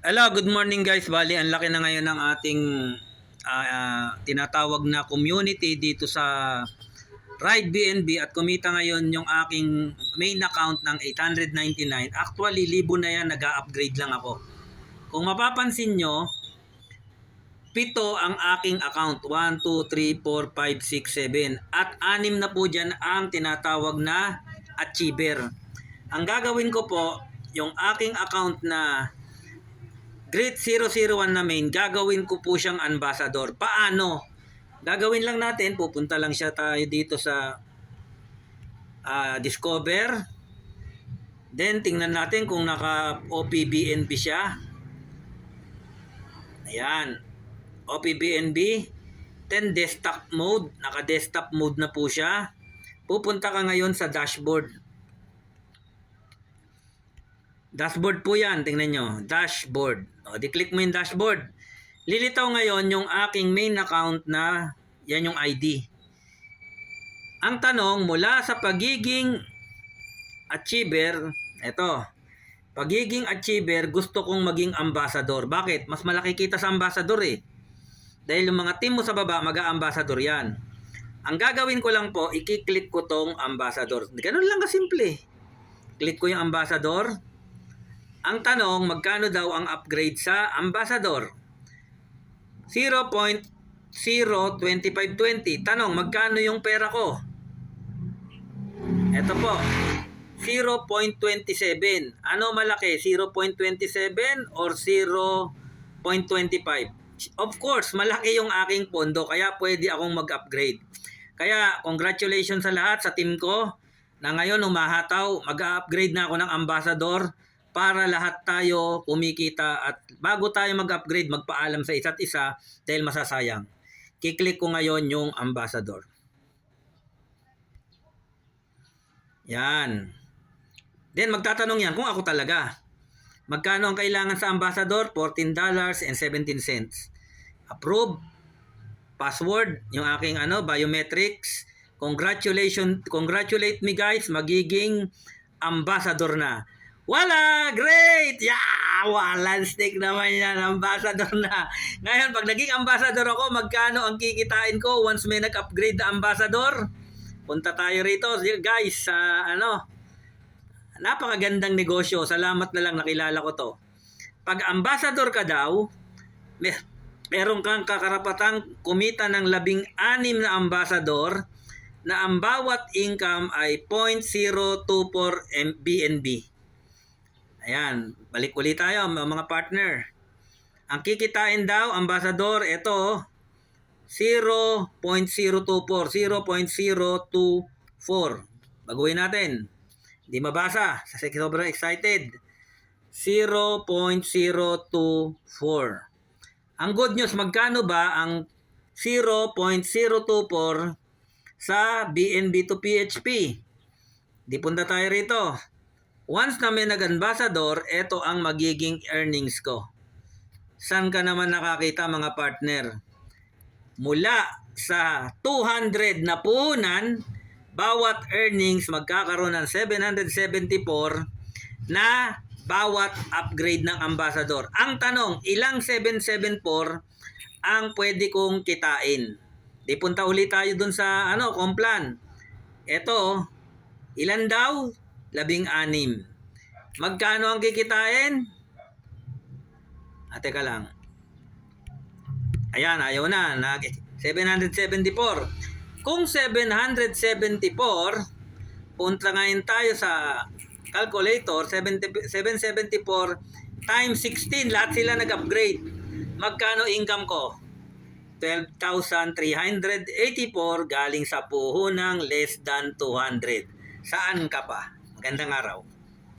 Hello, good morning guys. Bali, ang laki na ngayon ng ating tinatawag na community dito sa Ride BNB at kumita ngayon yung aking main account ng 899. Actually, libo na yan, nag-upgrade lang ako. Kung mapapansin nyo, 7 ang aking account. 1, 2, 3, 4, 5, 6, 7. At 6 na po dyan ang tinatawag na achiever. Ang gagawin ko po, yung aking account na Great 001 na main, gagawin ko po siyang ambassador. Paano? Gagawin lang natin, pupunta lang siya tayo dito sa Discover. Then, tingnan natin kung naka-OPBNB siya. Ayan. OPBNB. Then, desktop mode. Naka-desktop mode na po siya. Pupunta ka ngayon sa dashboard. Dashboard po yan, tingnan nyo. Dashboard. O, di-click mo yung dashboard. Lilitaw ngayon yung aking main account na yan yung ID. Ang tanong, mula sa pagiging achiever, eto, pagiging achiever, gusto kong maging ambassador. Bakit? Mas malaki kita sa ambassador eh. Dahil yung mga team mo sa baba, mag-a-ambassador yan. Ang gagawin ko lang po, i-click ko tong ambassador. Ganun lang kasimple. Click ko yung ambassador. Ang tanong, magkano daw ang upgrade sa ambassador? 0.02520. Tanong, magkano yung pera ko? Ito po, 0.27. Ano malaki? 0.27 or 0.25? Of course, malaki yung aking pondo, kaya pwede akong mag-upgrade. Kaya, congratulations sa lahat, sa team ko, na ngayon humahataw, mag-upgrade na ako ng ambassador, para lahat tayo kumikita at bago tayo mag-upgrade, magpaalam sa isa't isa dahil masasayang. Kiklik ko ngayon yung ambassador. Yan. Then magtatanong yan kung ako talaga. Magkano ang kailangan sa ambassador? $14.17. Approve. Password, yung aking biometrics. Congratulate me guys, magiging ambassador na. Wala! Great! Yeah! Walang stick naman yan. Ambassador na. Ngayon, pag naging ambassador ako, magkano ang kikitain ko once may nag-upgrade na ambassador? Punta tayo rito. Guys, napakagandang negosyo. Salamat na lang nakilala ko to. Pag ambassador ka daw, meron kang kakarapatang kumita ng 16 na ambassador na ang bawat income ay 0.024 BNB. Ayan, balik ulit tayo mga partner. Ang kikitain daw, ambassador, ito, 0.024, 0.024. Baguhin natin. Hindi mabasa, kasi sobrang excited. 0.024. Ang good news, magkano ba ang 0.024 sa BNB to PHP? Di punta tayo rito. Once na may nag-ambassador, ito ang magiging earnings ko. Saan ka naman nakakita mga partner? Mula sa 200 na puhunan, bawat earnings magkakaroon ng 774 na bawat upgrade ng ambassador. Ang tanong, ilang 774 ang pwede kong kitain? Di punta ulit tayo dun sa Complan. Ito, ilan daw? 16. Magkano ang kikitain? Teka lang. Ayan, ayaw na. 774. Kung 774, punta ngayon tayo sa calculator, 774 times 16. Lahat sila nag-upgrade. Magkano income ko? 12,384 galing sa puhunang less than 200. Saan ka pa? Magandang araw.